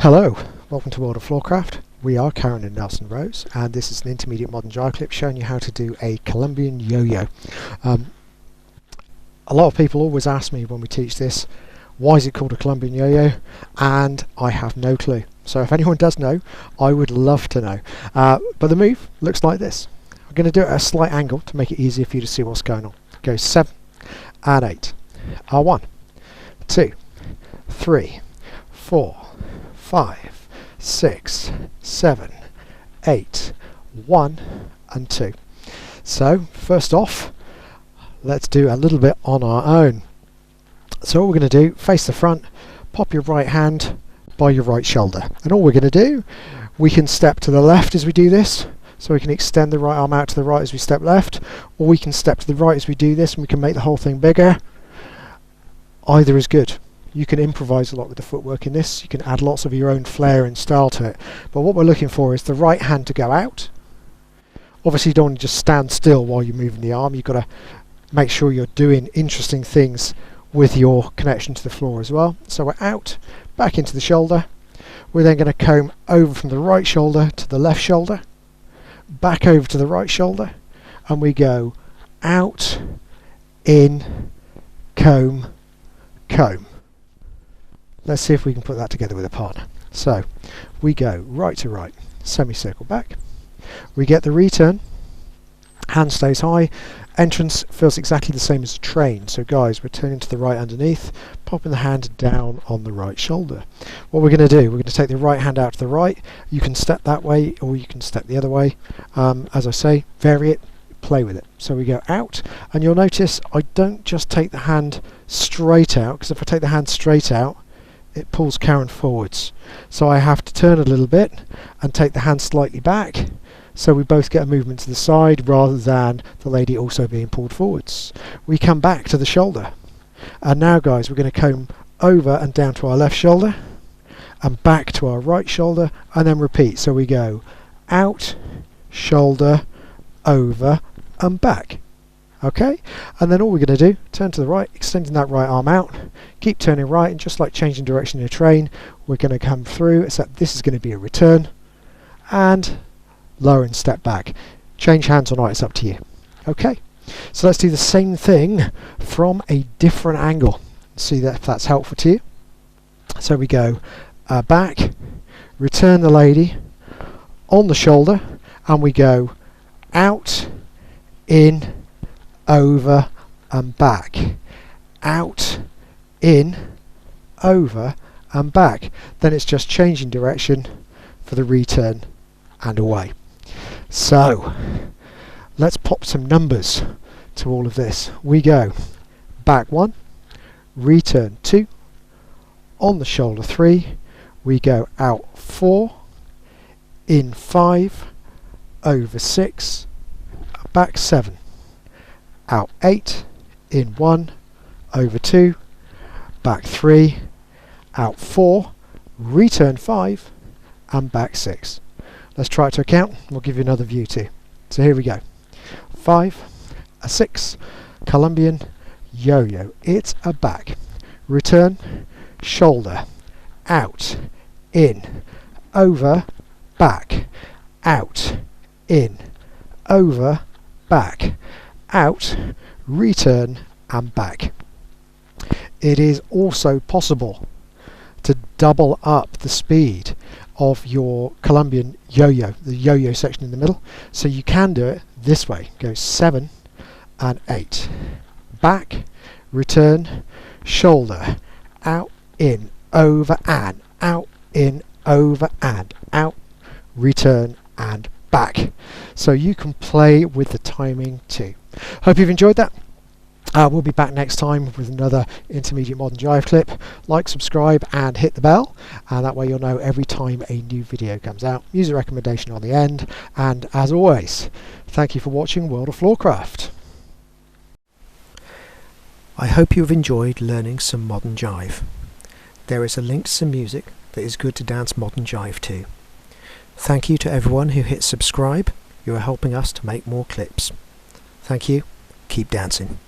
Hello, welcome to World of Floorcraft. We are Karen and Nelson Rose, and this is an Intermediate Modern Jive Clip showing you how to do a Colombian Yo Yo. A lot of people always ask me when we teach this, why is it called a Colombian Yo Yo? And I have no clue. So if anyone does know, I would love to know. But the move looks like this. I'm going to do it at a slight angle to make it easier for you to see what's going on. Go 7 and 8. 1, 2, 3, 4, 5, 6, 7, 8, 1 and 2. So first off, let's do a little bit on our own. So what we're going to do, face the front, pop your right hand by your right shoulder, and all we're going to do, we can step to the left as we do this, so we can extend the right arm out to the right as we step left, or we can step to the right as we do this and we can make the whole thing bigger. Either is good. You can improvise a lot with the footwork in this. You can add lots of your own flair and style to it. But what we're looking for is the right hand to go out. Obviously you don't want to just stand still while you're moving the arm. You've got to make sure you're doing interesting things with your connection to the floor as well. So we're out, back into the shoulder. We're then going to comb over from the right shoulder to the left shoulder, back over to the right shoulder, and we go out, in, comb, comb. Let's see if we can put that together with a partner. So we go right to right, semicircle back. We get the return, hand stays high, entrance feels exactly the same as a train. So guys, we're turning to the right underneath, popping the hand down on the right shoulder. What we're going to do, we're going to take the right hand out to the right. You can step that way or you can step the other way. As I say, vary it, play with it. So we go out, and you'll notice I don't just take the hand straight out, because if I take the hand straight out, it pulls Karen forwards. So I have to turn a little bit and take the hand slightly back, so we both get a movement to the side rather than the lady also being pulled forwards. We come back to the shoulder, and now guys, we're going to comb over and down to our left shoulder and back to our right shoulder, and then repeat. So we go out, shoulder, over and back. Okay, and then all we're going to do, turn to the right, extending that right arm out, keep turning right, and just like changing direction in a train, we're going to come through, except this is going to be a return, and lower and step back. Change hands or not, it's up to you. Okay, so let's do the same thing from a different angle. See that if that's helpful to you. So we go back, return the lady on the shoulder, and we go out, in, over and back, out, in, over and back. Then it's just changing direction for the return and away. So let's pop some numbers to all of this. We go back 1, return 2, on the shoulder 3, we go out 4, in 5, over 6, back 7, out 8, in 1, over 2, back 3, out 4, return 5 and back 6. Let's try it to a count. We'll give you another view too. So here we go. 5, a 6, Colombian Yo Yo. It's a back, return, shoulder, out, in, over, back, out, in, over, back, out, return and back. It is also possible to double up the speed of your Colombian yo-yo, the yo-yo section in the middle. So you can do it this way. Go 7 and 8. Back, return, shoulder, out, in, over and out, in, over and out, return and back. So you can play with the timing too. Hope you've enjoyed that. We'll be back next time with another Intermediate Modern Jive Clip. Like, subscribe and hit the bell, and that way you'll know every time a new video comes out. User recommendation on the end, and as always, thank you for watching World of Floorcraft. I hope you've enjoyed learning some modern jive. There is a link to some music that is good to dance modern jive to. Thank you to everyone who hit subscribe. You are helping us to make more clips. Thank you. Keep dancing.